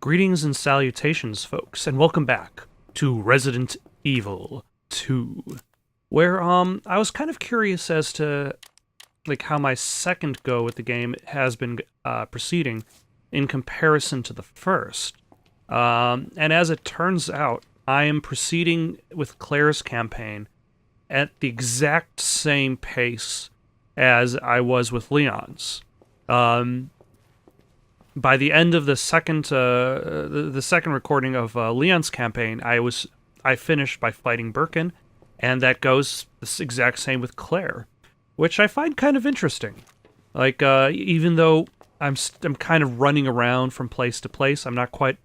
Greetings and salutations, folks, and welcome back to Resident Evil 2, where, I was kind of curious as to, like, how my second go with the game has been, proceeding in comparison to the first. And as it turns out, I am proceeding with Claire's campaign at the exact same pace as I was with Leon's. By the end of the second recording of Leon's campaign, I finished by fighting Birkin, and that goes the exact same with Claire, which I find kind of interesting. Like, even though I'm kind of running around from place to place, I'm not quite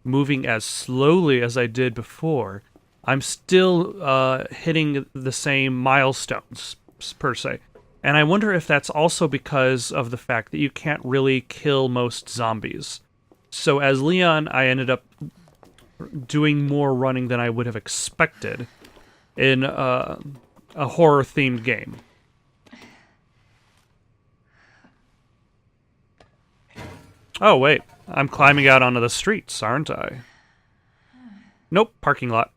moving as slowly as I did before. I'm still hitting the same milestones, per se. And I wonder if that's also because of the fact that you can't really kill most zombies. So as Leon, I ended up doing more running than I would have expected in a horror-themed game. Oh, wait. I'm climbing out onto the streets, aren't I? Nope, parking lot.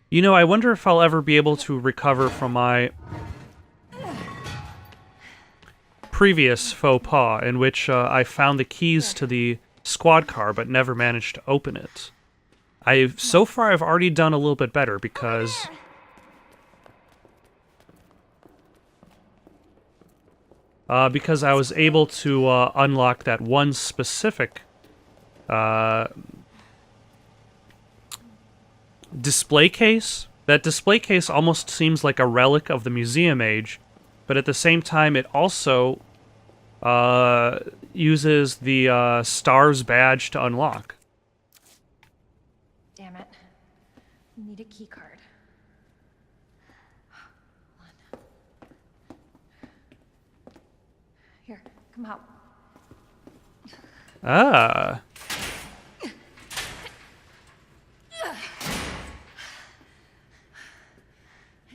You know, I wonder if I'll ever be able to recover from my previous faux pas, in which I found the keys to the squad car but never managed to open it. So far I've already done a little bit better because I was able to unlock that one specific display case. That display case almost seems like a relic of the museum age, but at the same time it also uses the STARS badge to unlock. Damn it. I need a key card. Hold on. Here, come out. Ah.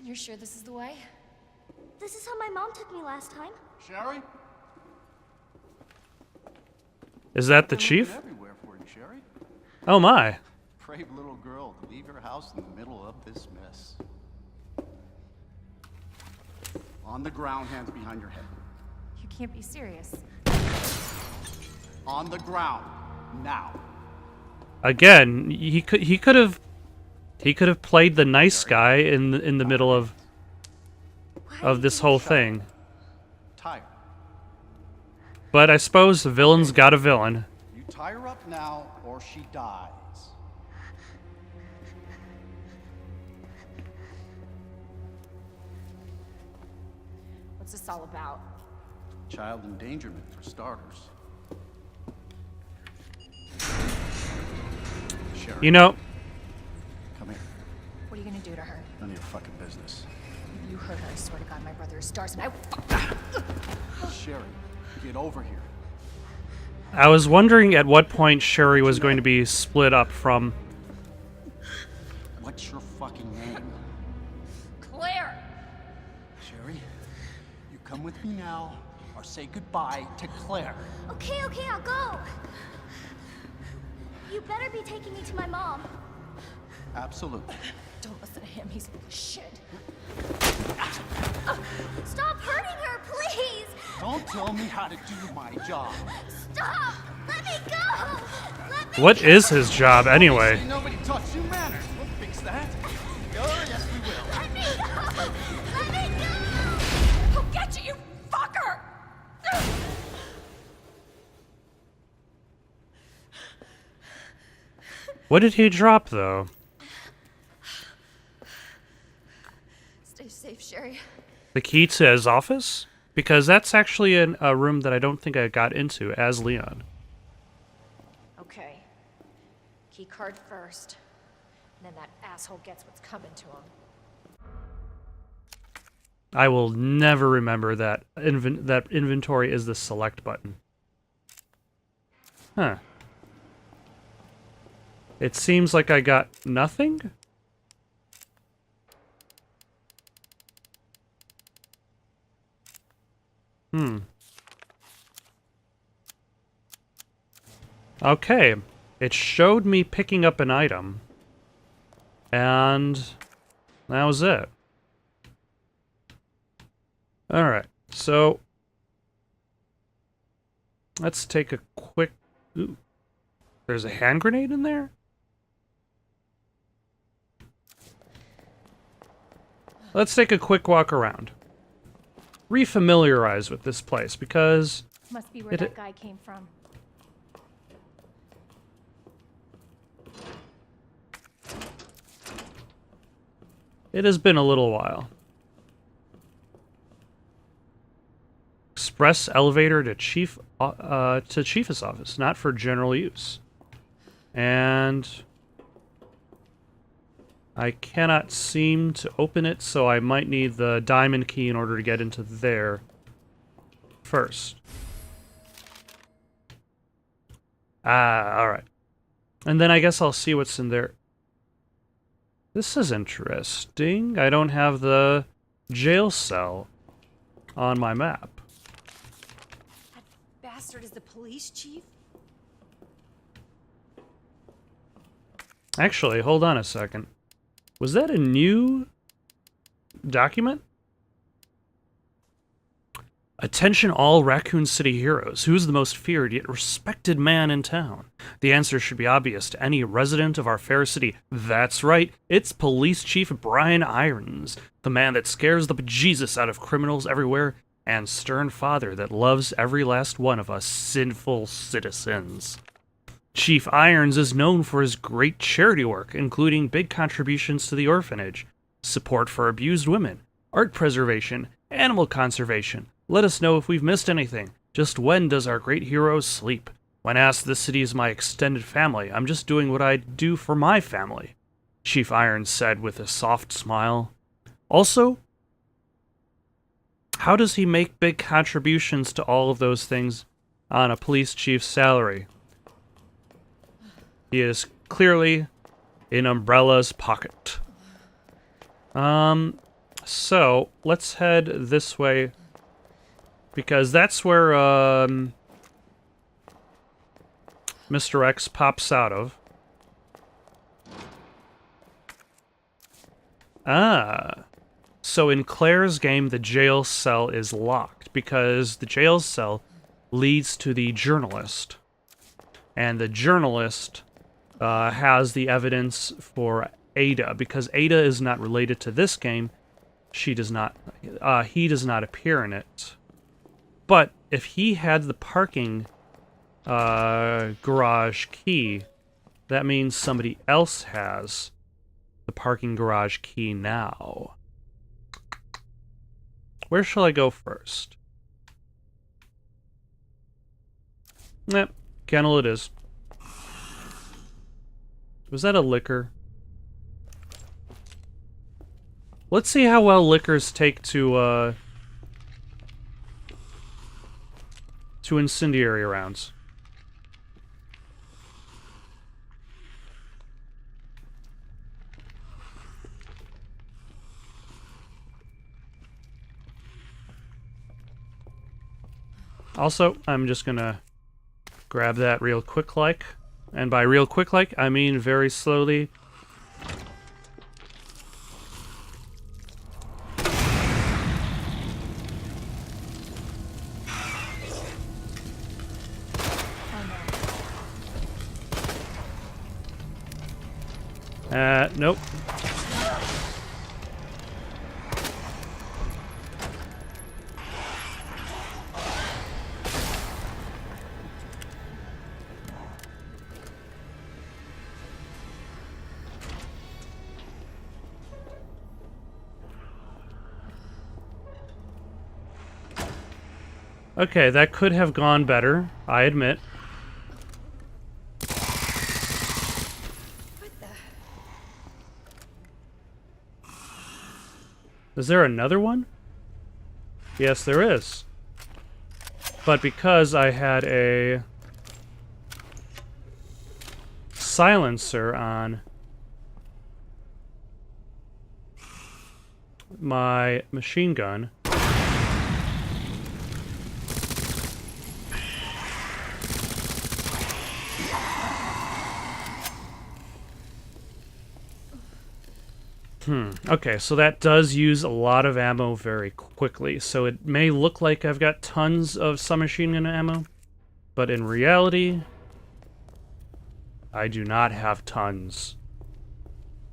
You're sure this is the way? This is how my mom took me last time. Sherry? Is that the Been chief? looking everywhere for you, Sherry. Oh my. Brave little girl to leave your house in the middle of this mess. On the ground, hands behind your head. You can't be serious. On the ground, now. Again, he could have played the nice guy in the middle of this whole thing. Tie her. But I suppose the villain's got a villain. You tie her up now, or she dies. What's this all about? Child endangerment, for starters. Sherry, You know, come here. What are you gonna do to her? None of your fucking business. If you hurt her, I swear to God, my brother is stars and I Sherry, get over here. I was wondering at what point Sherry was going to be split up from... What's your fucking name? Claire! Sherry, you come with me now, or say goodbye to Claire. Okay, I'll go. You better be taking me to my mom. Absolutely. Don't listen to him, he's full of shit. Stop hurting her, please! Don't tell me how to do my job. Stop! Let me go! Let me What is his job, anyway? Obviously, nobody taught you manners. We'll fix that. Oh, yes, we will. Let me go! Let me go! I'll get you, you fucker! What did he drop, though? Stay safe, Sherry. The key to his office? Because that's actually a room that I don't think I got into as Leon. Okay. Key card first. And then that asshole gets what's coming to him. I will never remember that that inventory is the select button. Huh. It seems like I got nothing? Okay, it showed me picking up an item, and that was it. Alright, so let's take a quick... Ooh, there's a hand grenade in there? Let's take a quick walk around. Refamiliarize with this place, because... Must be where that guy came from. it has been a little while. Express elevator to chief's office, not for general use. And I cannot seem to open it, so I might need the diamond key in order to get into there first. Ah, alright. And then I guess I'll see what's in there. This is interesting. I don't have the jail cell on my map. That bastard is the police chief? Actually, hold on a second. Was that a new document? Attention all Raccoon City heroes. Who's the most feared yet respected man in town? The answer should be obvious to any resident of our fair city. That's right, it's Police Chief Brian Irons, the man that scares the bejesus out of criminals everywhere, and stern father that loves every last one of us sinful citizens. Chief Irons is known for his great charity work, including big contributions to the orphanage, support for abused women, art preservation, animal conservation. Let us know if we've missed anything. Just when does our great hero sleep? When asked, this city is my extended family. I'm just doing what I do for my family, Chief Irons said with a soft smile. Also, how does he make big contributions to all of those things on a police chief's salary? He is clearly in Umbrella's pocket. So, let's head this way, because that's where, Mr. X pops out of. Ah. So in Claire's game, the jail cell is locked, because the jail cell leads to the journalist. And the journalist has the evidence for Ada, because Ada is not related to this game. She does not, he does not appear in it. But if he had the parking garage key, that means somebody else has the parking garage key now. Where shall I go first? Kennel it is. Was that a liquor? Let's see how well liquors take to incendiary rounds. Also, I'm just gonna grab that real quick like. And by real quick like, I mean very slowly. Nope. Okay, that could have gone better, I admit. What the? Is there another one? Yes, there is. But because I had a silencer on my machine gun, Okay, so that does use a lot of ammo very quickly. So it may look like I've got tons of submachine gun ammo, but in reality, I do not have tons.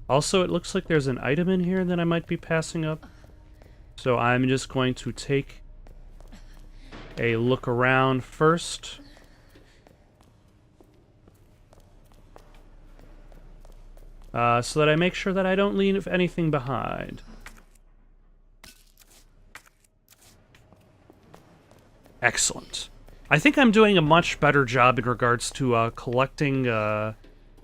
Also, it looks like there's an item in here that I might be passing up. So I'm just going to take a look around first. So that I make sure that I don't leave anything behind. Excellent. I think I'm doing a much better job in regards to collecting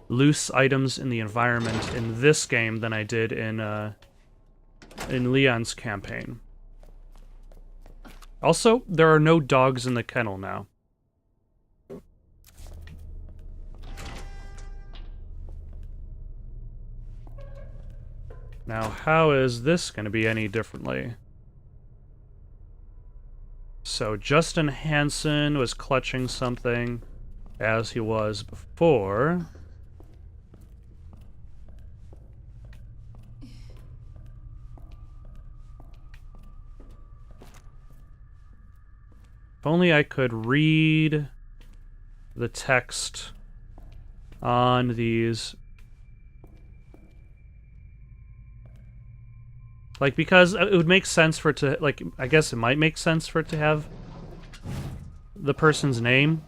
loose items in the environment in this game than I did in Leon's campaign. Also, there are no dogs in the kennel now. Now, how is this going to be any differently? So, Justin Hansen was clutching something as he was before. If only I could read the text on these. Like, because it would make sense for it to, like, I guess it might make sense for it to have the person's name.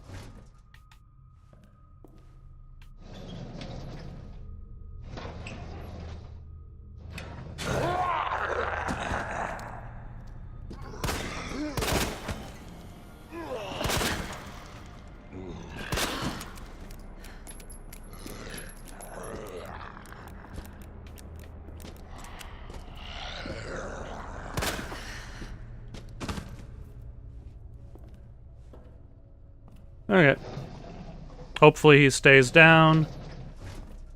Okay. Hopefully he stays down,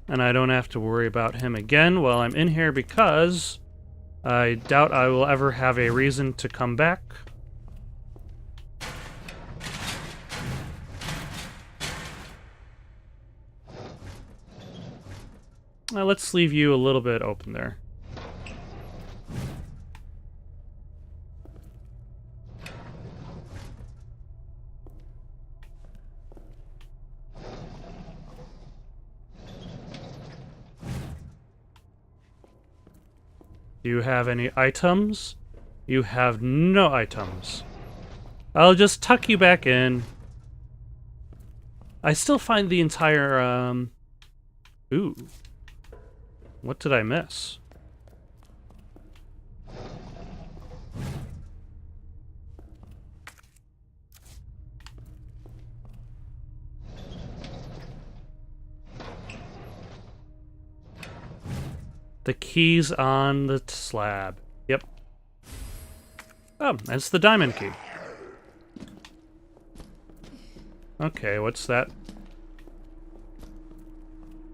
and I don't have to worry about him again while I'm in here, because I doubt I will ever have a reason to come back. Let's leave you a little bit open there. Do you have any items? You have no items. I'll just tuck you back in. I still find the entire, Ooh. What did I miss? The keys on the slab. Yep. Oh, that's the diamond key. Okay, what's that?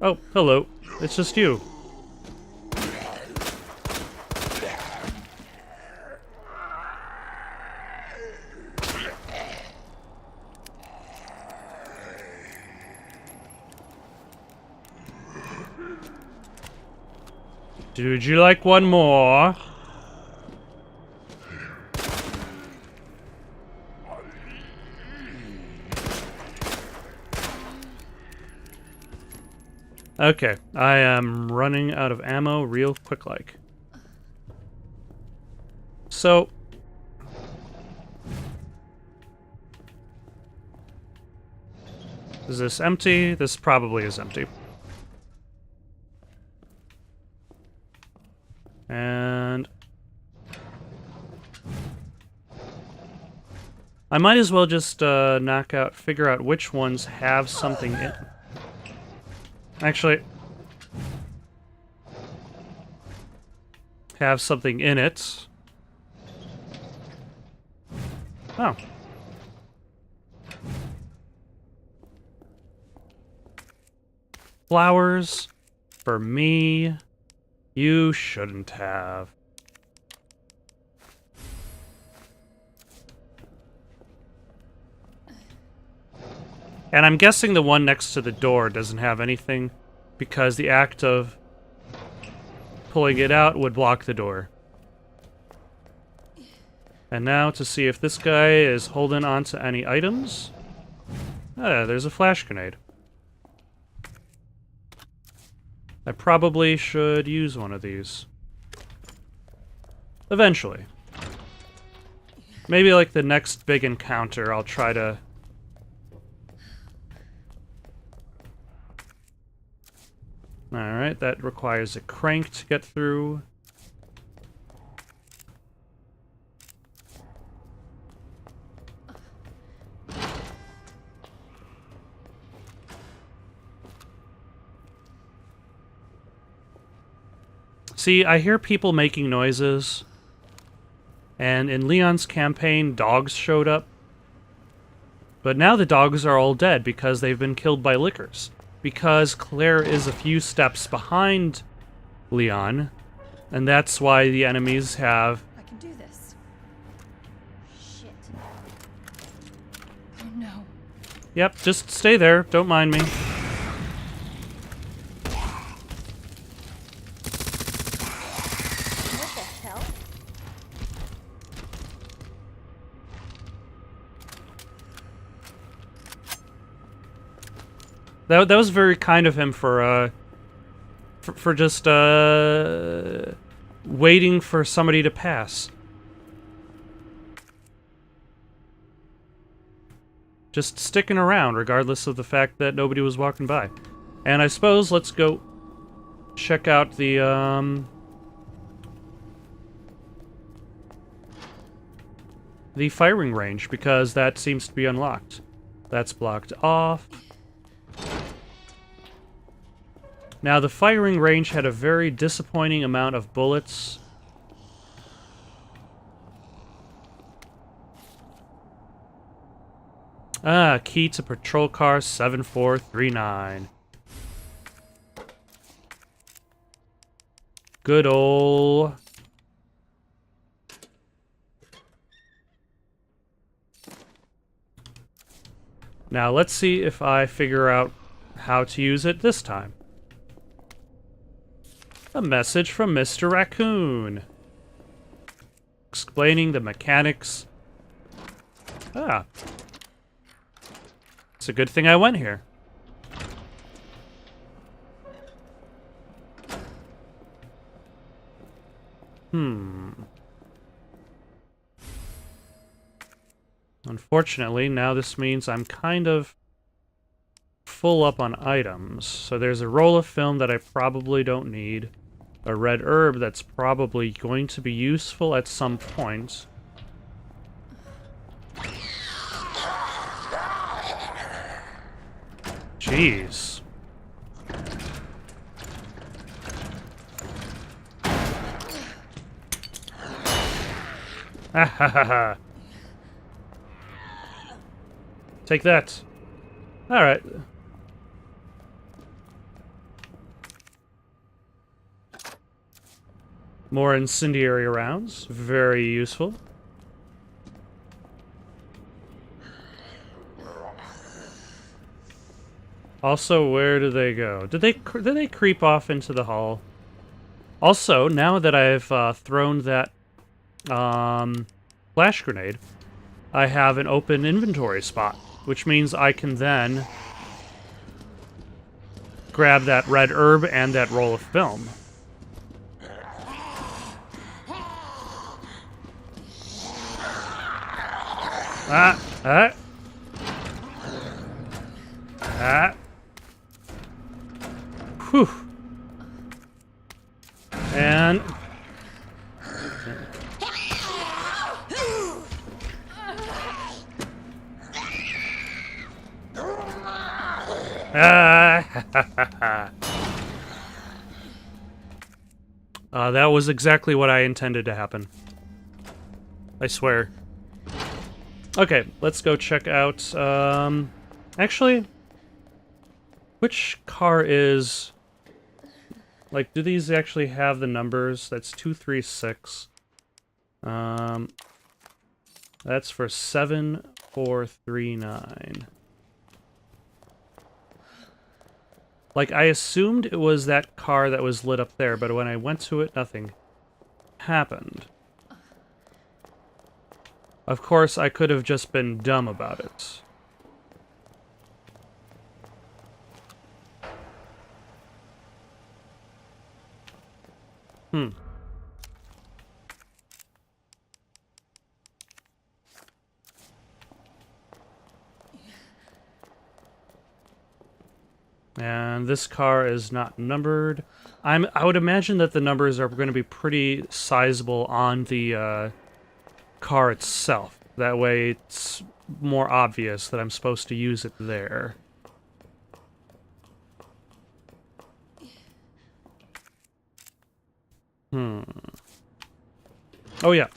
Oh, hello. It's just you. Would you like one more? Okay, I am running out of ammo real quick like. So is this empty? This probably is empty. And I might as well just figure out which ones have something in. Actually, have something in it. Oh. Flowers for me. You shouldn't have. And I'm guessing the one next to the door doesn't have anything, because the act of pulling it out would block the door. And now to see if this guy is holding on to any items. Ah, there's a flash grenade. I probably should use one of these. Eventually. Maybe like the next big encounter, I'll try to... Alright, that requires a crank to get through. See, I hear people making noises. And in Leon's campaign, dogs showed up. But now the dogs are all dead because they've been killed by lickers. Because Claire is a few steps behind Leon, and that's why the enemies have... I can do this. Shit. Oh no. Yep, just stay there. Don't mind me. What the hell? That was very kind of him for just waiting for somebody to pass. Just sticking around, regardless of the fact that nobody was walking by. And I suppose let's go check out the firing range, because that seems to be unlocked. That's blocked off. Now, the firing range had a very disappointing amount of bullets. Ah, key to patrol car 7439. Good ol'... Now, let's see if I figure out how to use it this time. A message from Mr. Raccoon. Explaining the mechanics. Ah. It's a good thing I went here. Unfortunately, now this means I'm kind of full up on items. So there's a roll of film that I probably don't need. A red herb that's probably going to be useful at some point. Jeez. Ha ha ha ha. Take that. Alright. More incendiary rounds. Very useful. Also, where do they go? Did they creep off into the hall? Also, now that I've thrown that flash grenade, I have an open inventory spot, which means I can then grab that red herb and that roll of film. Whew. And... that was exactly what I intended to happen. I swear. Okay, let's go check out, actually, which car is, like, do these actually have the numbers? That's 236. That's for 7439. Like, I assumed it was that car that was lit up there, but when I went to it, nothing happened. Of course, I could have just been dumb about it. And this car is not numbered. I would imagine that the numbers are going to be pretty sizable on the car itself. That way it's more obvious that I'm supposed to use it there. Oh yeah.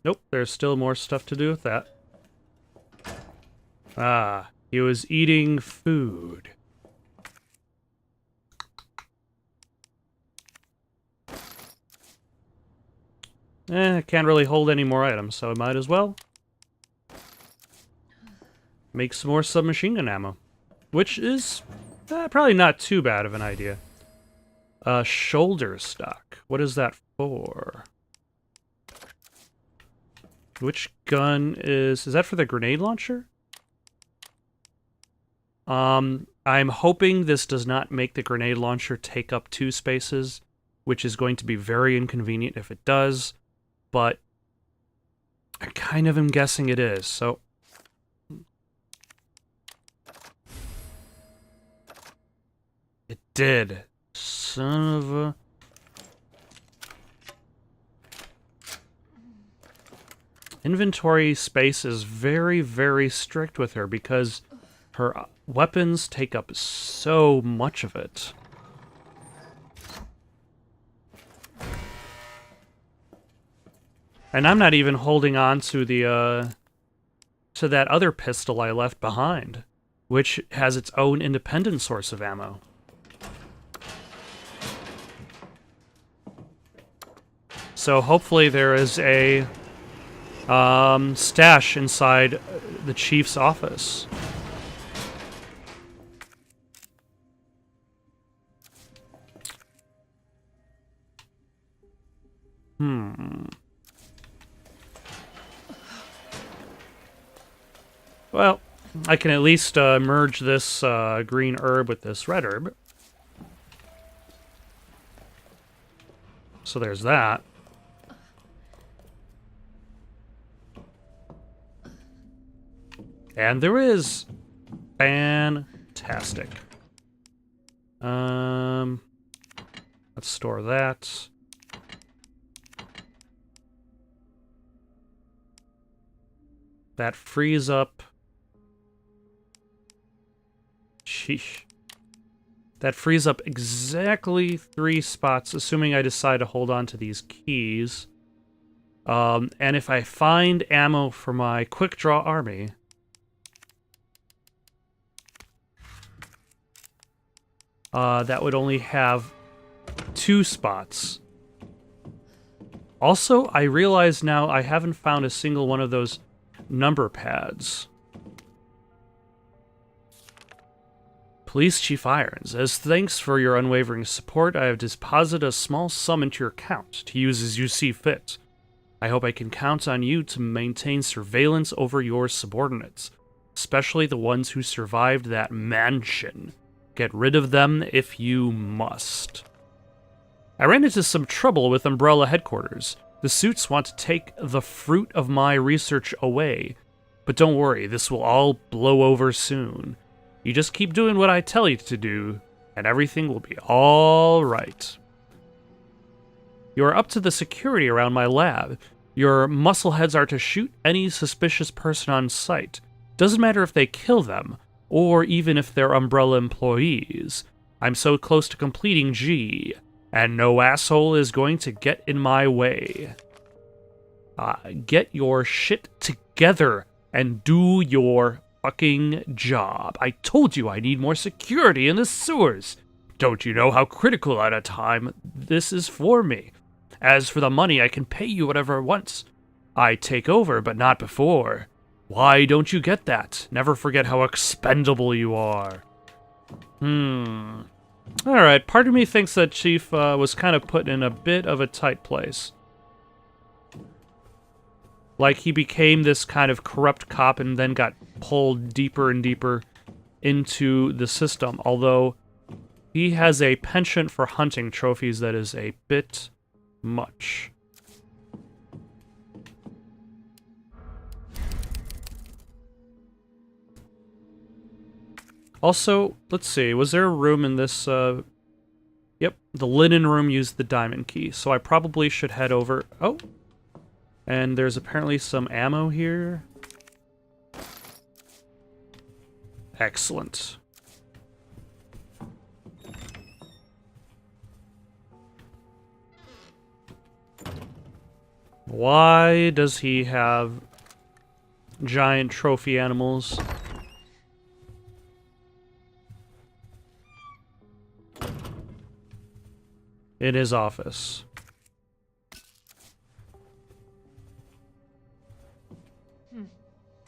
Nope, there's still more stuff to do with that. Ah, he was eating food. I can't really hold any more items, so I might as well make some more submachine gun ammo. Which is probably not too bad of an idea. Shoulder stock. What is that for? Which gun is that for the grenade launcher? I'm hoping this does not make the grenade launcher take up 2 spaces, which is going to be very inconvenient if it does, but I kind of am guessing it is, so... It did. Son of a... Inventory space is very, very strict with her because her weapons take up so much of it. And I'm not even holding on to the, to that other pistol I left behind, which has its own independent source of ammo. So hopefully there is a stash inside the chief's office. Well, I can at least merge this green herb with this red herb. So there's that. And there is. Fantastic. Let's store that. That frees up. Sheesh. That frees up exactly 3 spots, assuming I decide to hold on to these keys. And if I find ammo for my quick draw army, that would only have 2 spots. Also, I realize now I haven't found a single one of those number pads. Police Chief Irons, as thanks for your unwavering support, I have deposited a small sum into your account to use as you see fit. I hope I can count on you to maintain surveillance over your subordinates, especially the ones who survived that mansion. Get rid of them if you must. I ran into some trouble with Umbrella headquarters. The suits want to take the fruit of my research away. But don't worry, this will all blow over soon. You just keep doing what I tell you to do, and everything will be all right. You are up to the security around my lab. Your muscleheads are to shoot any suspicious person on sight. Doesn't matter if they kill them, or even if they're Umbrella employees. I'm so close to completing G, and no asshole is going to get in my way. Get your shit together and do your fucking job. I told you I need more security in the sewers. Don't you know how critical at a time this is for me? As for the money, I can pay you whatever once. I take over, but not before. Why don't you get that? Never forget how expendable you are. Alright, part of me thinks that Chief was kind of put in a bit of a tight place. Like, he became this kind of corrupt cop and then got pulled deeper and deeper into the system, although he has a penchant for hunting trophies that is a bit much. Also, let's see, was there a room in this, Yep, the linen room used the diamond key, so I probably should head over... Oh! And there's apparently some ammo here. Excellent. Why does he have giant trophy animals? In his office.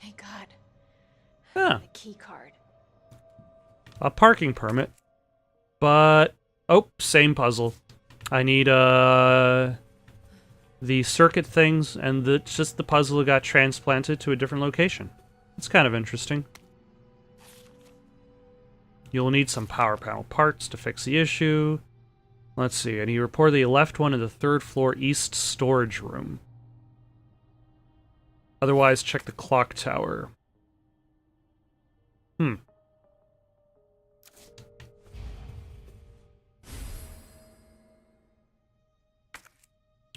Thank God. Huh. The key card. A parking permit. But... Oh, same puzzle. I need, the circuit things, and just the puzzle got transplanted to a different location. It's kind of interesting. You'll need some power panel parts to fix the issue. Let's see, and he reportedly left one in the 3rd floor east storage room. Otherwise, check the clock tower.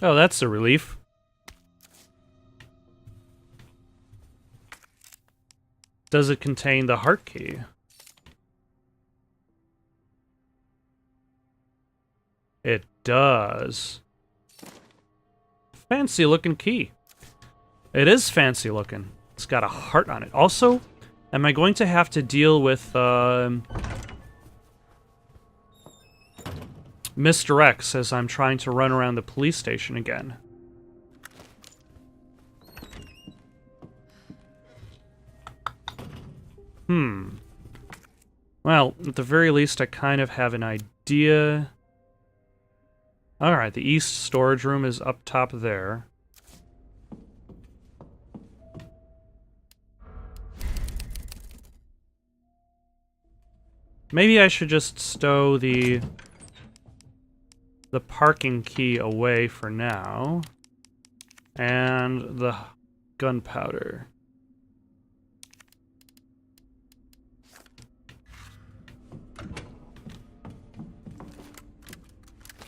Oh, that's a relief. Does it contain the heart key? It does. Fancy looking key. It is fancy looking. It's got a heart on it. Also, am I going to have to deal with Mr. X as I'm trying to run around the police station again? Well, at the very least, I kind of have an idea. Alright, the east storage room is up top there. Maybe I should just stow the parking key away for now. And the gunpowder.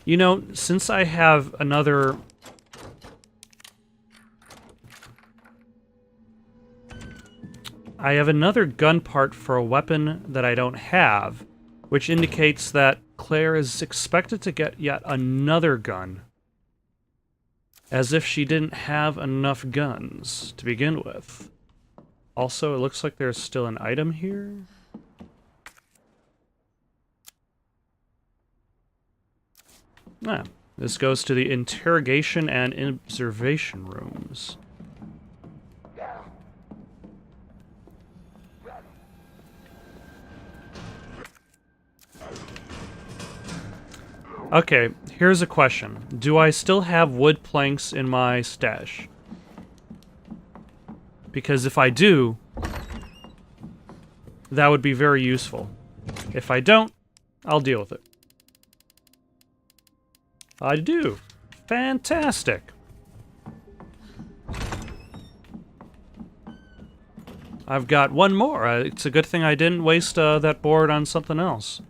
You know, since I have another... I have another gun part for a weapon that I don't have, which indicates that Claire is expected to get yet another gun. As if she didn't have enough guns to begin with. Also, it looks like there's still an item here. Ah, this goes to the interrogation and observation rooms. Okay, here's a question. Do I still have wood planks in my stash? Because if I do, that would be very useful. If I don't, I'll deal with it. I do. Fantastic. I've got one more. It's a good thing I didn't waste that board on something else.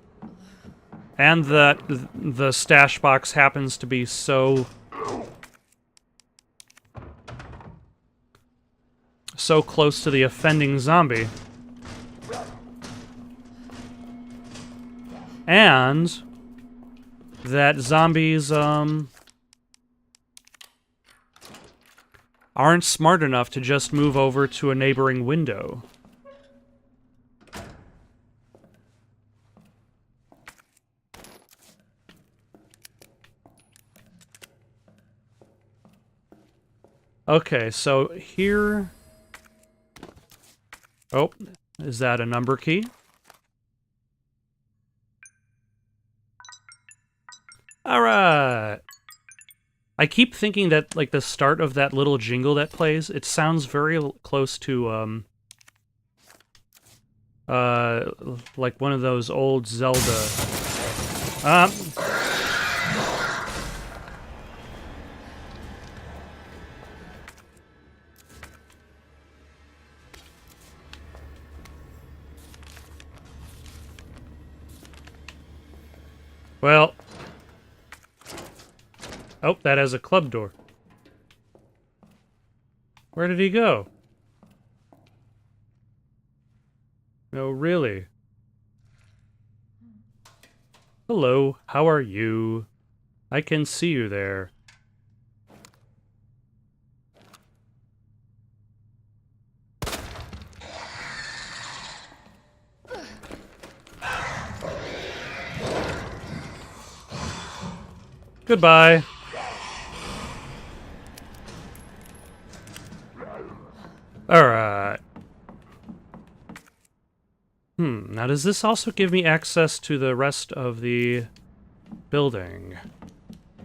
And that the stash box happens to be so close to the offending zombie. And that zombies aren't smart enough to just move over to a neighboring window. Okay, so here... Oh, is that a number key? Alright! I keep thinking that, like, the start of that little jingle that plays, it sounds very close to, like one of those old Zelda... Well... Oh, that has a club door. Where did he go? No, really? Hello, how are you? I can see you there. Goodbye. Alright. Now does this also give me access to the rest of the building?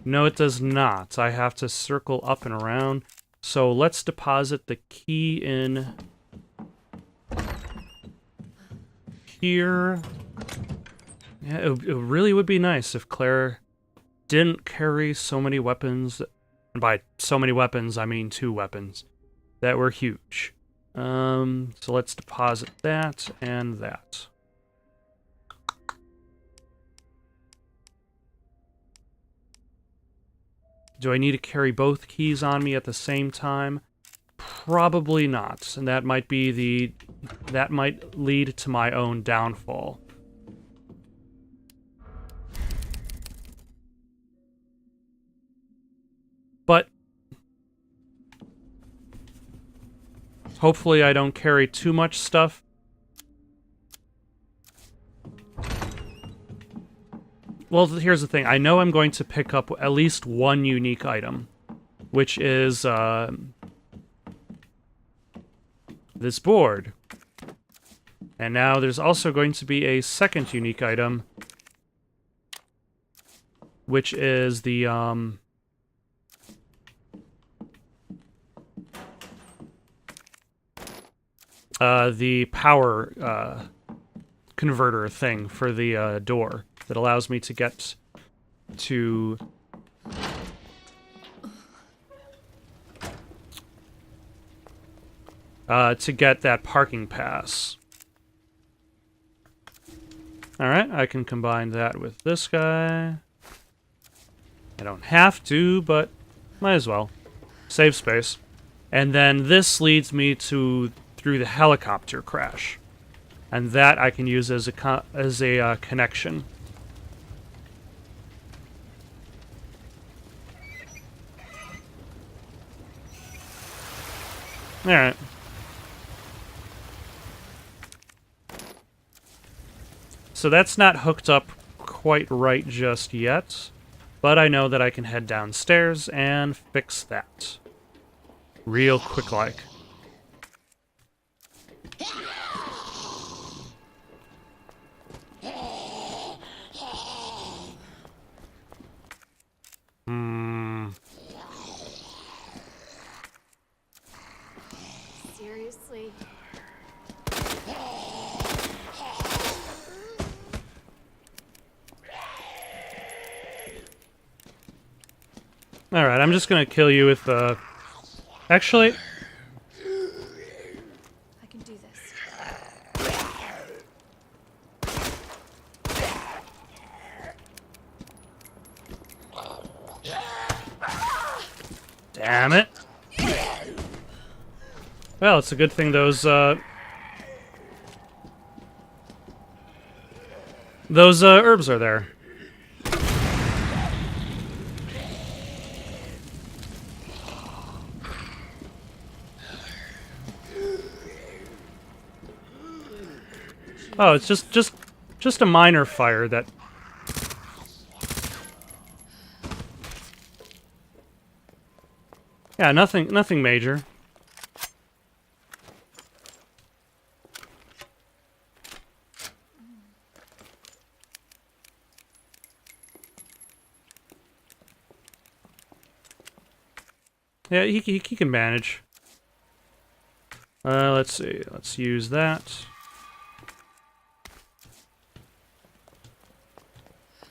No, it does not. I have to circle up and around. So let's deposit the key in here. Yeah, it really would be nice if Claire didn't carry so many weapons. And by so many weapons, I mean 2 weapons that were huge. So let's deposit that and that. Do I need to carry both keys on me at the same time? Probably not, and that might be that might lead to my own downfall. But hopefully I don't carry too much stuff. Well, here's the thing. I know I'm going to pick up at least one unique item, which is this board. And now there's also going to be a second unique item, which is the power converter thing for the door that allows me to get to get that parking pass. Alright, I can combine that with this guy. I don't have to, but might as well. Save space. And then this leads me to through the helicopter crash. And that I can use as a connection. Alright. So that's not hooked up quite right just yet, but I know that I can head downstairs and fix that. Real quick like. Seriously? Alright, I'm just gonna kill you with, actually... I can do this. Damn it. Well, it's a good thing those herbs are there. Oh, it's just a minor fire that... Yeah, nothing major. Yeah, he can manage. Let's see. Let's use that.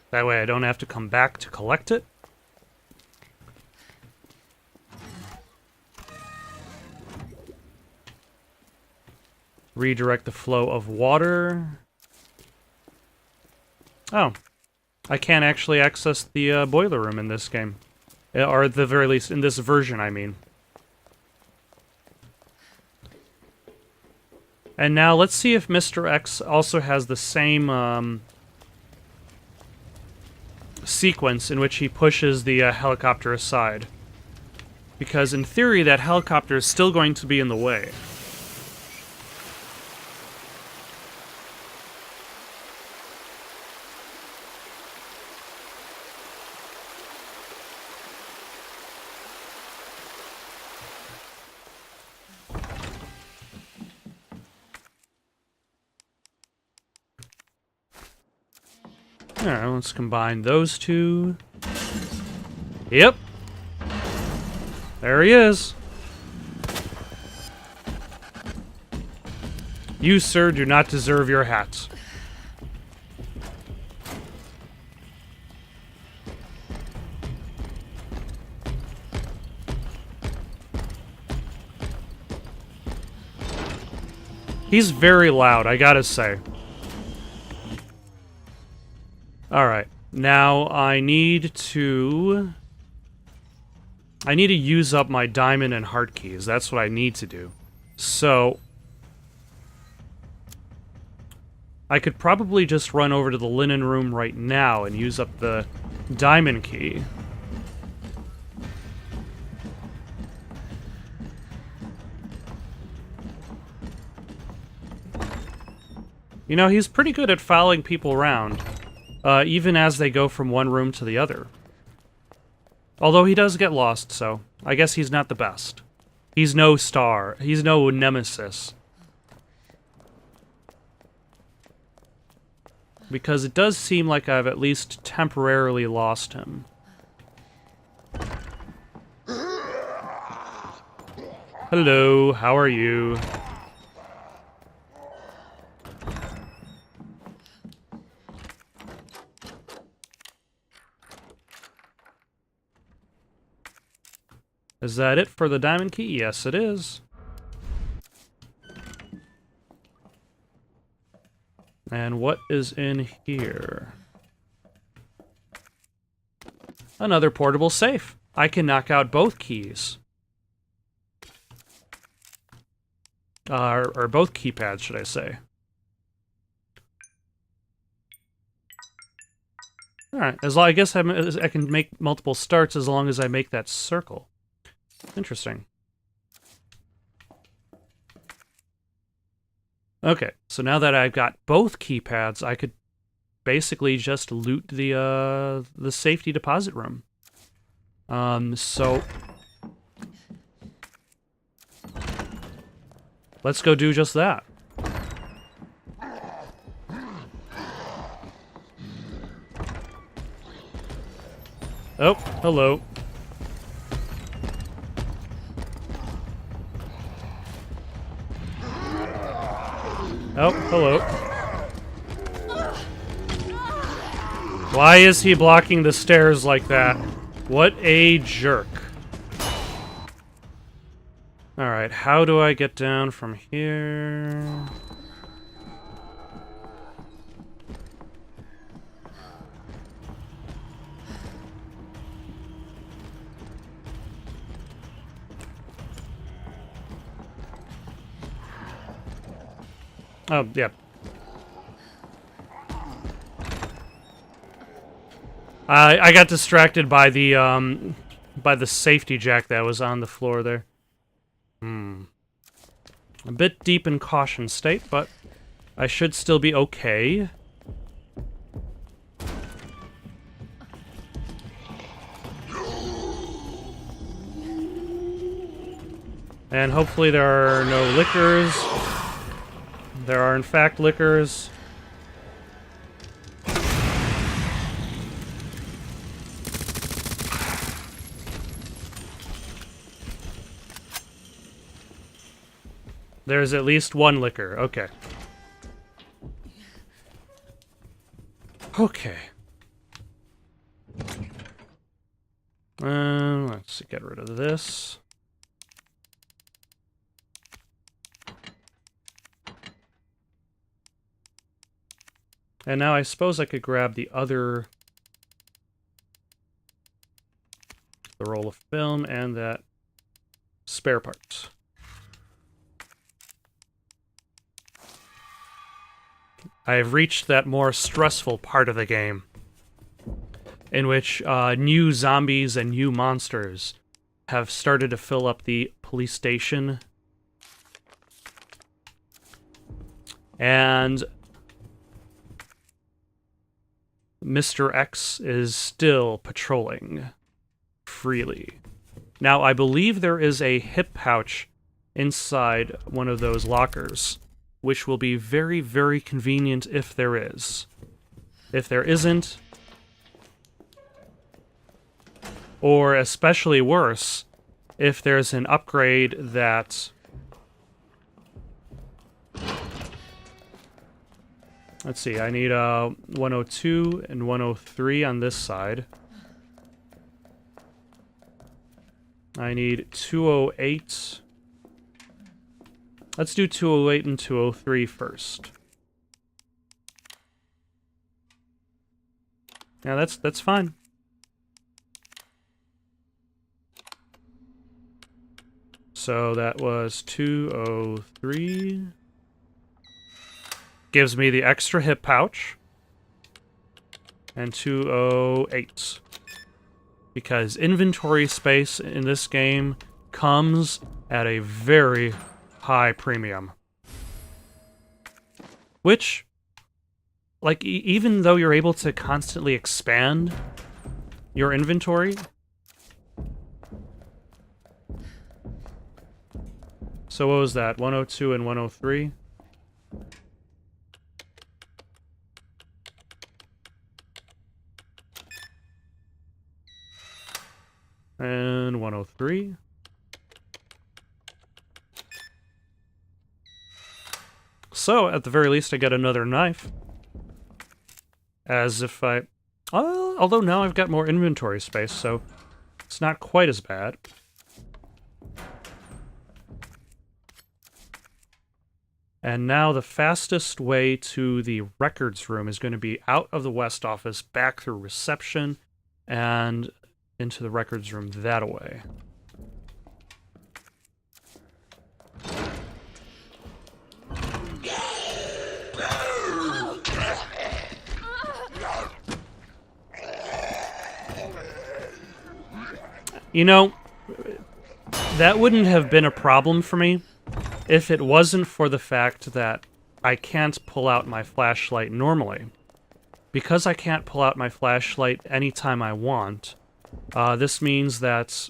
That way I don't have to come back to collect it. Redirect the flow of water. Oh. I can't actually access the boiler room in this game. Or at the very least, in this version, I mean. And now let's see if Mr. X also has the same sequence in which he pushes the helicopter aside. Because in theory, that helicopter is still going to be in the way. Alright, let's combine those two. Yep. There he is. You, sir, do not deserve your hat. He's very loud, I gotta say. Alright, now I need to use up my diamond and heart keys. That's what I need to do. So, I could probably just run over to the linen room right now and use up the diamond key. You know, he's pretty good at following people around. Even as they go from one room to the other. Although he does get lost, so I guess he's not the best. He's no star. He's no nemesis. Because it does seem like I've at least temporarily lost him. Hello, how are you? Is that it for the diamond key? Yes, it is. And what is in here? Another portable safe. I can knock out both keys. Or both keypads, should I say. Alright, I guess I can make multiple starts as long as I make that circle. Interesting. Okay, so now that I've got both keypads, I could basically just loot the safety deposit room. So let's go do just that. Oh, hello. Oh, hello. Why is he blocking the stairs like that? What a jerk. Alright, how do I get down from here? Oh, yeah. I got distracted by the safety jack that was on the floor there. A bit deep in caution state, but I should still be okay. And hopefully there are no liquors. There are in fact liquors. There's at least one liquor. Okay. Okay. Let's get rid of this. And now I suppose I could grab the roll of film and that spare part. I have reached that more stressful part of the game, in which new zombies and new monsters have started to fill up the police station. And Mr. X is still patrolling freely. Now, I believe there is a hip pouch inside one of those lockers, which will be very, very convenient if there is. If there isn't, or especially worse, if there's an upgrade that... Let's see, I need 102 and 103 on this side. I need 208. Let's do 208 and 203 first. Yeah, that's fine. So that was 203. Gives me the extra hip pouch. And 208. Because inventory space in this game comes at a very high premium. Which, like, even though you're able to constantly expand your inventory... So what was that? 102 and 103? And 103. So, at the very least, I get another knife. As if I... although now I've got more inventory space, so it's not quite as bad. And now the fastest way to the records room is going to be out of the West office, back through reception, and into the records room that way. You know, that wouldn't have been a problem for me if it wasn't for the fact that I can't pull out my flashlight normally. Because I can't pull out my flashlight anytime I want, this means that...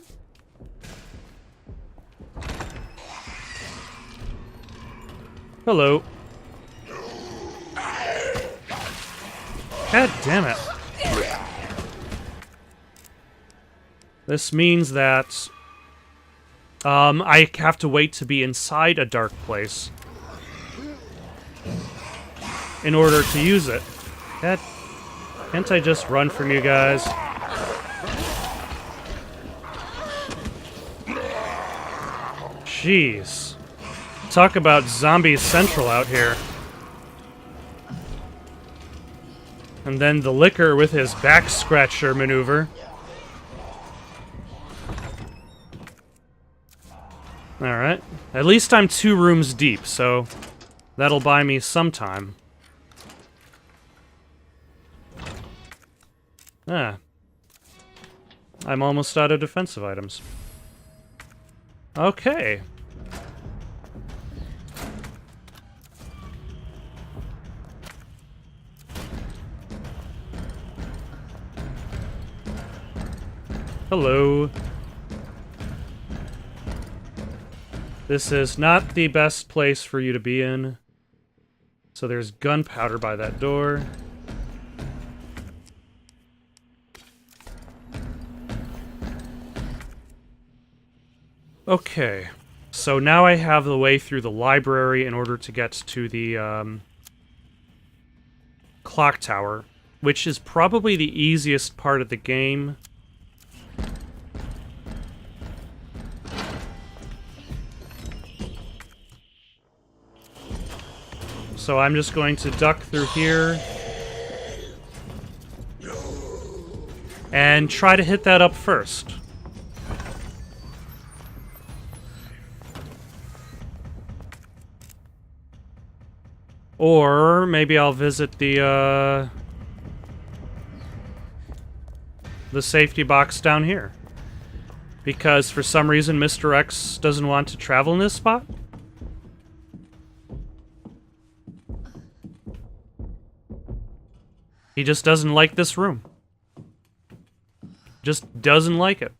Hello. God damn it. This means that I have to wait to be inside a dark place in order to use it. Can't I just run from you guys? Jeez. Talk about Zombies Central out here. And then the liquor with his back scratcher maneuver. Alright. At least I'm 2 rooms deep, so that'll buy me some time. Ah. I'm almost out of defensive items. Okay. Hello. This is not the best place for you to be in. So there's gunpowder by that door. Okay. So now I have the way through the library in order to get to the clock tower, which is probably the easiest part of the game. So I'm just going to duck through here and try to hit that up first. Or maybe I'll visit the safety box down here. Because for some reason Mr. X doesn't want to travel in this spot. He just doesn't like this room. Just doesn't like it.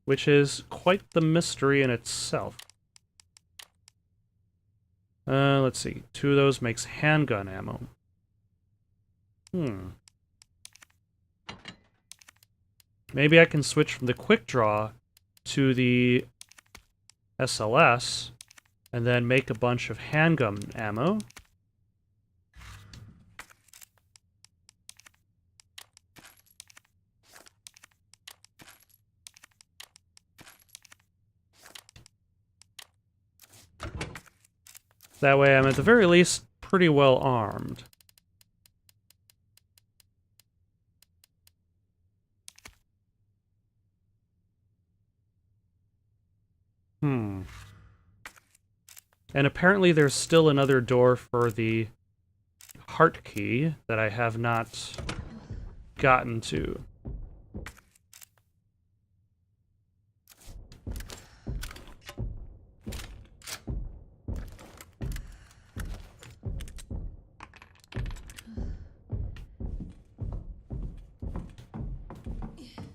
Which is quite the mystery in itself. Let's see. 2 of those makes handgun ammo. Maybe I can switch from the quick draw to the SLS and then make a bunch of handgun ammo. That way I'm at the very least pretty well armed. And apparently there's still another door for the heart key that I have not gotten to.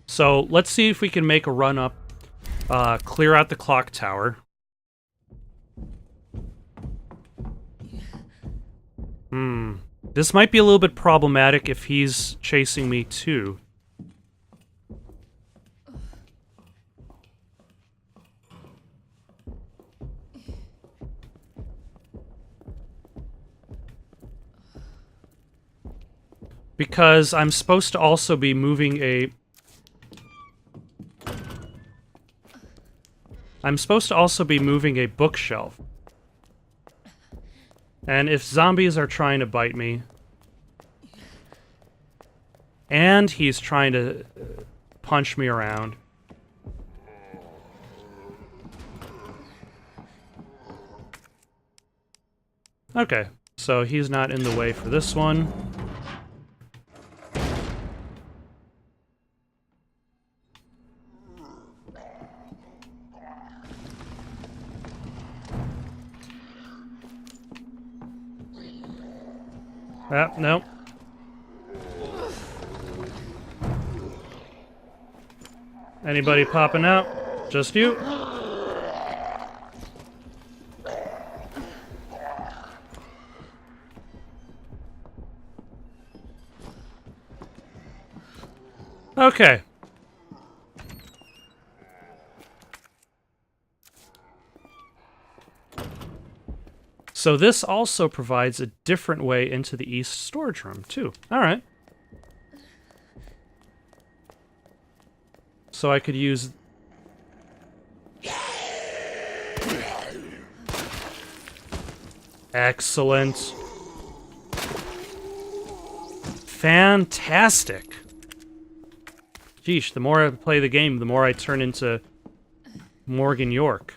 So let's see if we can make a run up, clear out the clock tower. This might be a little bit problematic if he's chasing me too. Because I'm supposed to also be moving a... bookshelf. And if zombies are trying to bite me, and he's trying to punch me around, okay, so he's not in the way for this one. No. Anybody popping out? Just you? Okay. So this also provides a different way into the east storage room, too. Alright. So I could use... Excellent. Fantastic. Geesh, the more I play the game, the more I turn into Morgan York.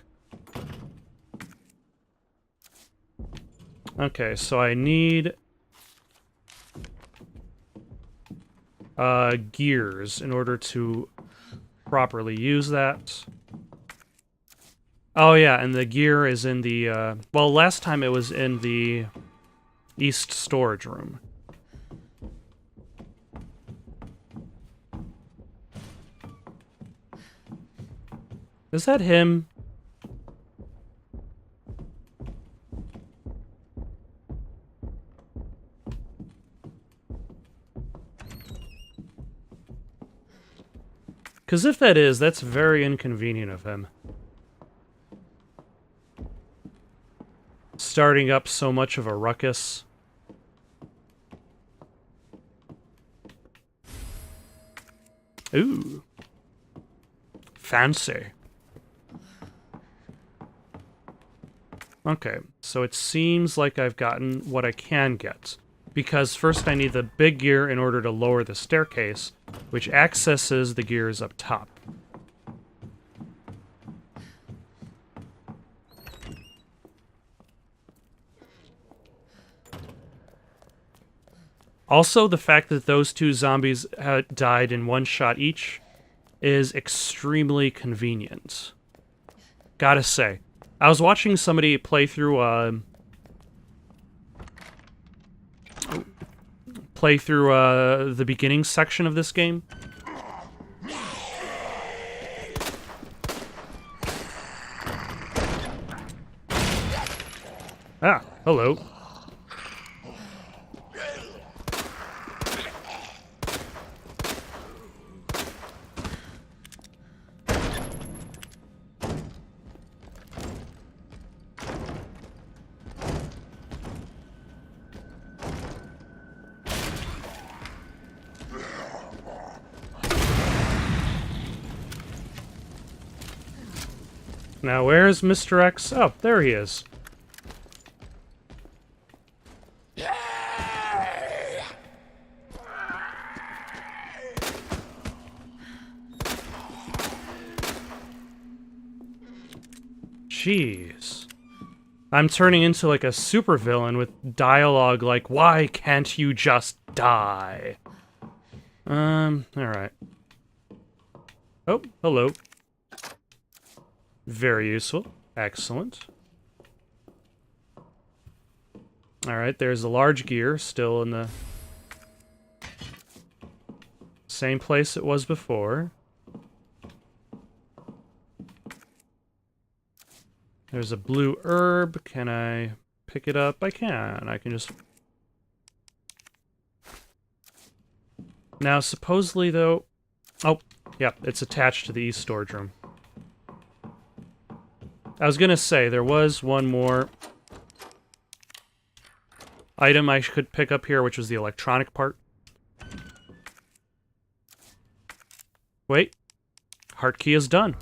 Okay, so I need gears in order to properly use that. Oh yeah, and the gear is in the, well, last time it was in the east storage room. Is that him? Because if that is, that's very inconvenient of him. Starting up so much of a ruckus. Ooh. Fancy. Okay, so it seems like I've gotten what I can get. Because first I need the big gear in order to lower the staircase, which accesses the gears up top. Also, the fact that those two zombies died in one shot each is extremely convenient. Gotta say. I was watching somebody play through the beginning section of this game. Ah, hello. Now, where's Mr. X? Oh, there he is. Jeez. I'm turning into like a supervillain with dialogue like, why can't you just die? Alright. Oh, hello. Very useful. Excellent. Alright, there's the large gear still in the same place it was before. There's a blue herb. Can I pick it up? I can. I can just... Now, supposedly, though... Oh, yeah, it's attached to the east storage room. I was gonna say, there was one more item I could pick up here, which was the electronic part. Wait. Heart key is done.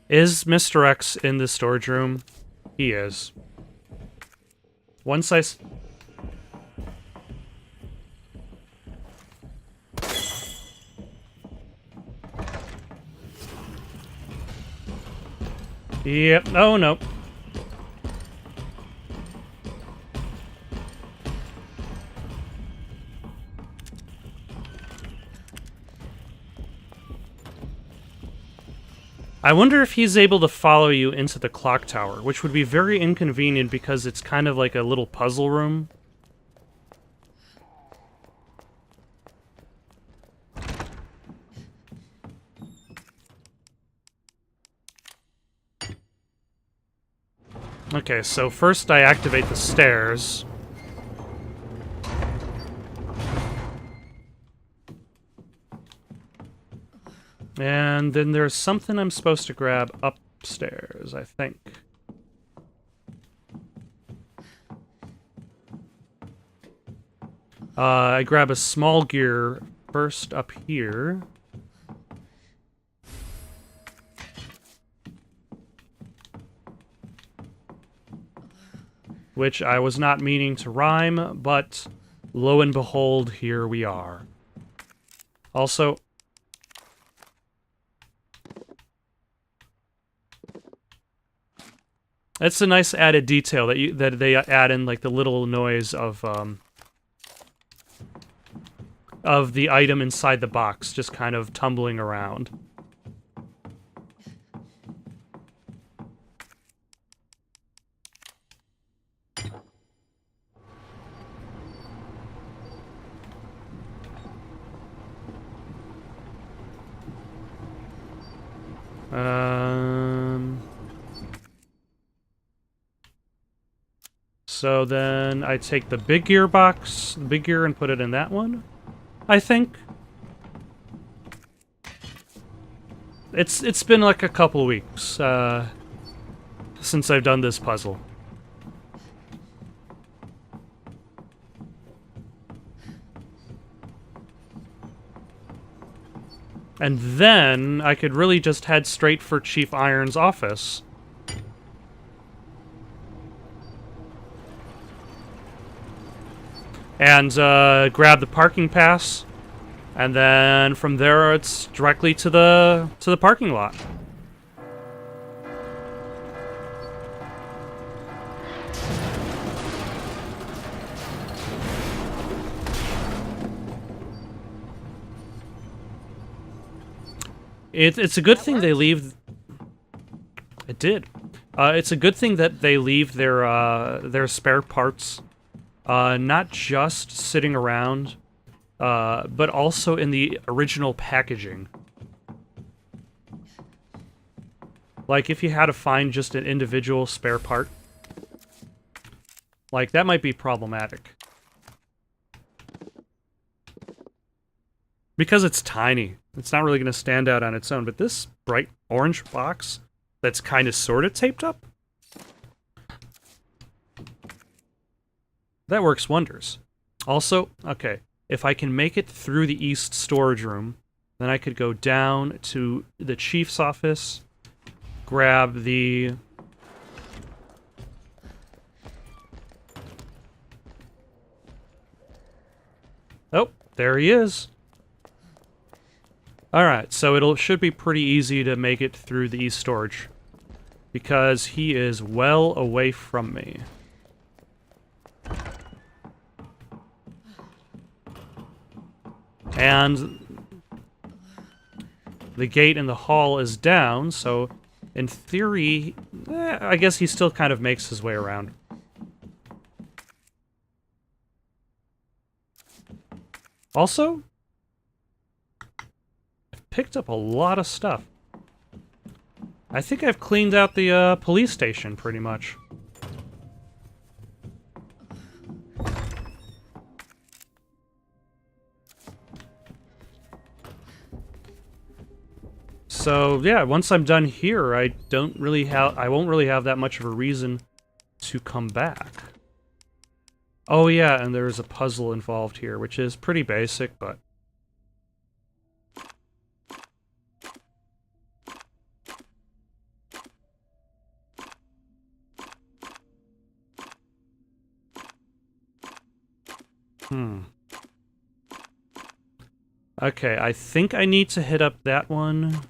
Is Mr. X in the storage room? He is. Once I... Yep. Oh, no. I wonder if he's able to follow you into the clock tower, which would be very inconvenient because it's kind of like a little puzzle room. Okay, so first I activate the stairs. And then there's something I'm supposed to grab upstairs, I think. I grab a small gear first up here. Which I was not meaning to rhyme, but lo and behold, here we are. Also... It's a nice added detail that they add in, like the little noise of the item inside the box just kind of tumbling around. So then I take the big gearbox, big gear, and put it in that one, I think. It's been like a couple weeks since I've done this puzzle. And then I could really just head straight for Chief Iron's office. And grab the parking pass. And then from there it's directly to the parking lot. It's a good thing they leave. It did. It's a good thing that they leave their spare parts, not just sitting around, but also in the original packaging. Like if you had to find just an individual spare part, like that might be problematic. Because it's tiny. It's not really going to stand out on its own, but this bright orange box that's kind of sort of taped up, that works wonders. Also, okay, if I can make it through the east storage room, then I could go down to the chief's office, grab the... Oh, there he is. Alright, so it should be pretty easy to make it through the east storage, because he is well away from me. And the gate in the hall is down, so in theory, I guess he still kind of makes his way around. Also, picked up a lot of stuff. I think I've cleaned out the police station pretty much. So yeah, once I'm done here, I won't really have that much of a reason to come back. Oh yeah, and there's a puzzle involved here, which is pretty basic, but okay, I think I need to hit up that one.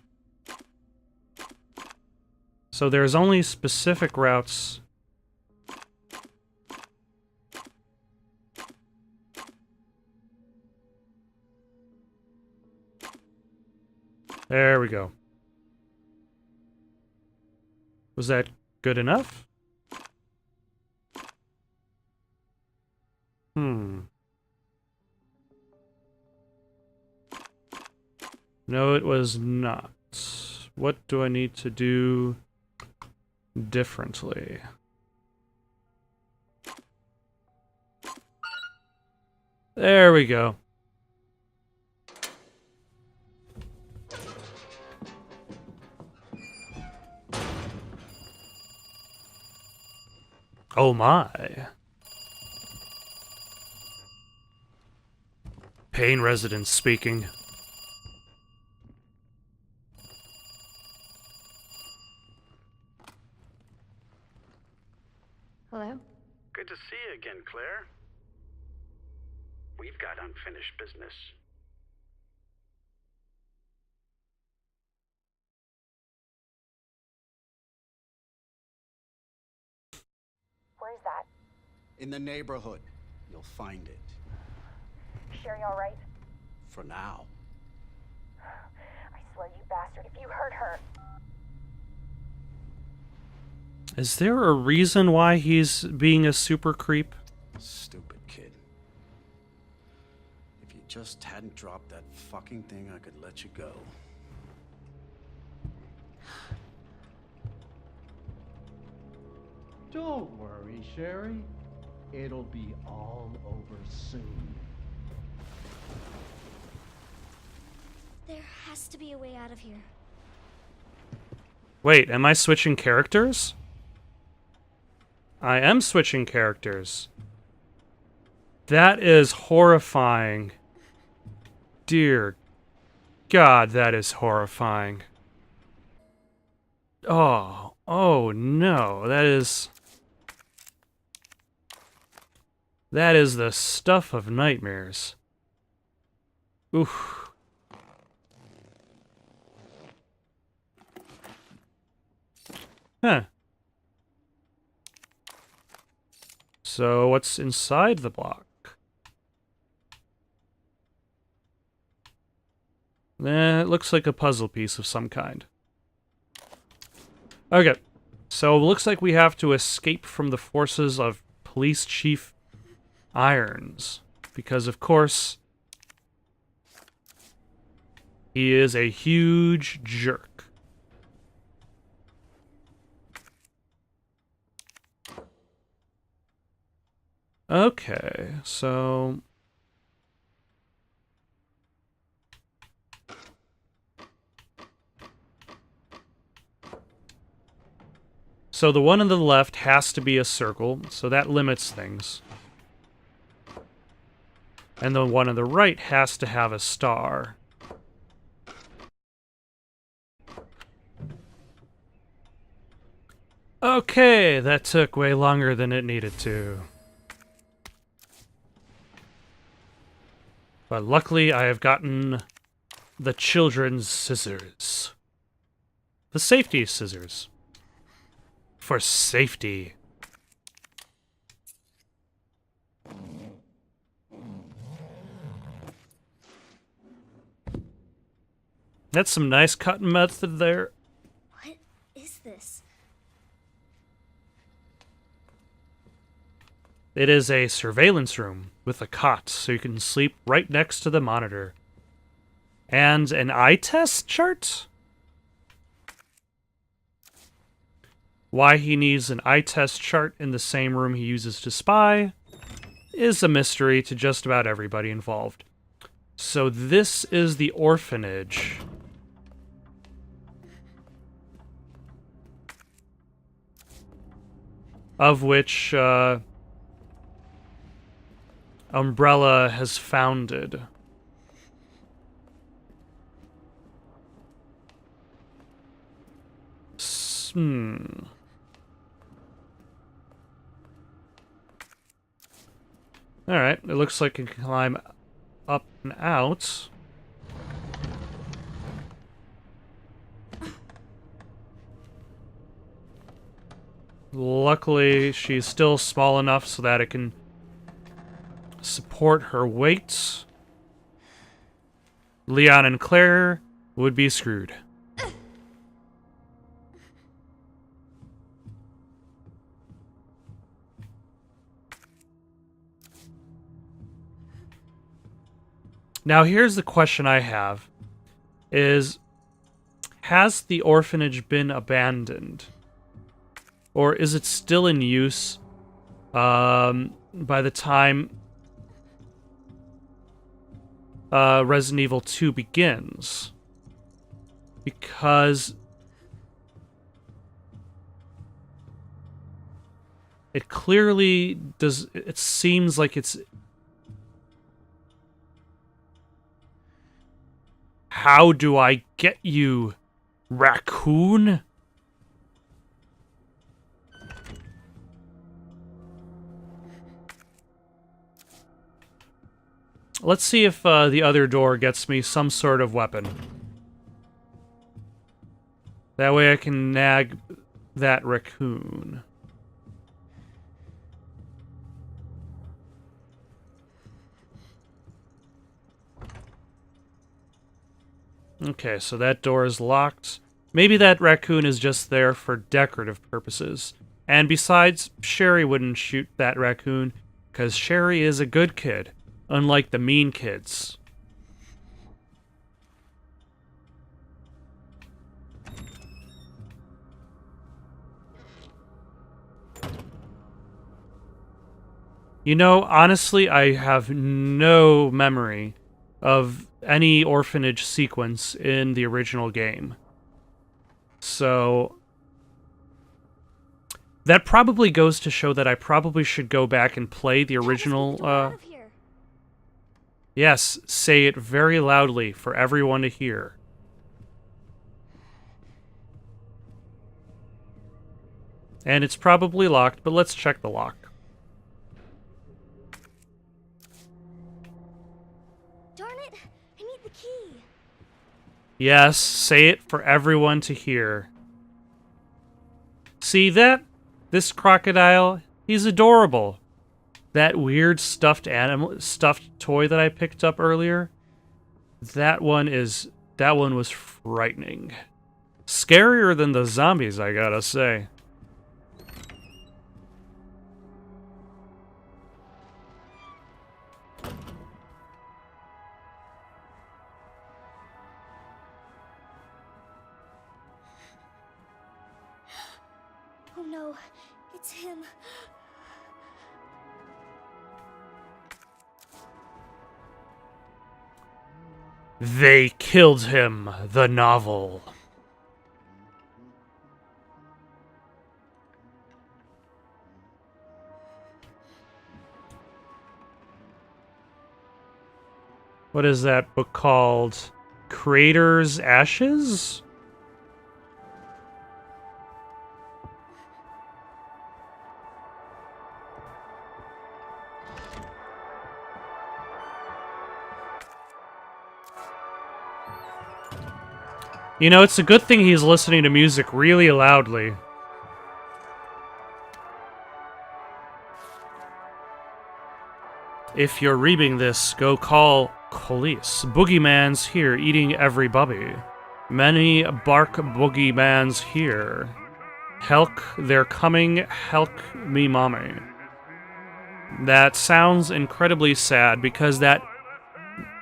So there's only specific routes. There we go. Was that good enough? No, it was not. What do I need to do differently? There we go. Oh my. Pain residents speaking. Hello? Good to see you again, Claire. We've got unfinished business. Where's that? In the neighborhood. You'll find it. Sherry all right? For now. I swear, you bastard, if you hurt her... Is there a reason why he's being a super creep? Stupid kid. If you just hadn't dropped that fucking thing, I could let you go. Don't worry, Sherry. It'll be all over soon. There has to be a way out of here. Wait, am I switching characters? I am switching characters. That is horrifying. Dear God, that is horrifying. Oh no, that is the stuff of nightmares. Oof. Huh. So what's inside the block? It looks like a puzzle piece of some kind. Okay, so it looks like we have to escape from the forces of Police Chief Irons. Because, of course, he is a huge jerk. Okay, so... So the one on the left has to be a circle, so that limits things. And the one on the right has to have a star. Okay, that took way longer than it needed to. But luckily, I have gotten the children's scissors. The safety scissors. For safety. That's some nice cutting method there. What is this? It is a surveillance room with a cot, so you can sleep right next to the monitor. And an eye test chart? Why he needs an eye test chart in the same room he uses to spy is a mystery to just about everybody involved. So this is the orphanage. Of which, Umbrella has founded. Alright, it looks like it can climb up and out. Luckily, she's still small enough so that it can support her weight. Leon and Claire would be screwed. Now, here's the question I have, is, has the orphanage been abandoned? Or is it still in use by the time Resident Evil 2 begins? Because it clearly does, it seems like it's... How do I get you, raccoon? Let's see if the other door gets me some sort of weapon. That way I can nag that raccoon. Okay, so that door is locked. Maybe that raccoon is just there for decorative purposes. And besides, Sherry wouldn't shoot that raccoon, because Sherry is a good kid, unlike the mean kids. You know, honestly, I have no memory of any orphanage sequence in the original game. So that probably goes to show that I probably should go back and play the original. Out of here. Yes, say it very loudly for everyone to hear. And it's probably locked, but let's check the lock. Darn it! I need the key. Yes, say it for everyone to hear. See that? This crocodile, he's adorable. That weird stuffed toy that I picked up earlier, that one was frightening. Scarier than the zombies, I gotta say. Oh no, it's him. They killed him, the novel. What is that book called? Creator's Ashes? You know, it's a good thing he's listening to music really loudly. If you're reading this, go call police. Boogeyman's here, eating every bubby. Many bark boogeyman's here. Helk, they're coming, helk me mommy. That sounds incredibly sad because that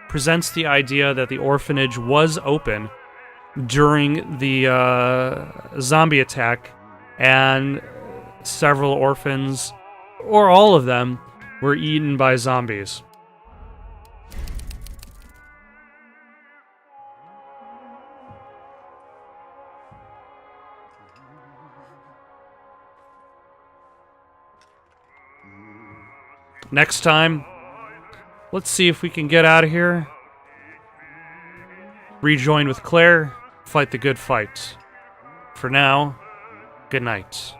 presents the idea that the orphanage was open during the zombie attack, and several orphans, or all of them, were eaten by zombies. Next time, let's see if we can get out of here. Rejoin with Claire, fight the good fight. For now, good night.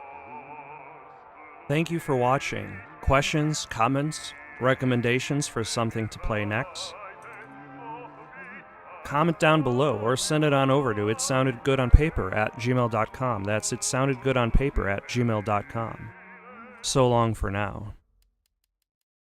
Thank you for watching. Questions, comments, recommendations for something to play next? Comment down below or send it on over to itsoundedgoodonpaper@gmail.com. That's itsoundedgoodonpaper@gmail.com. So long for now.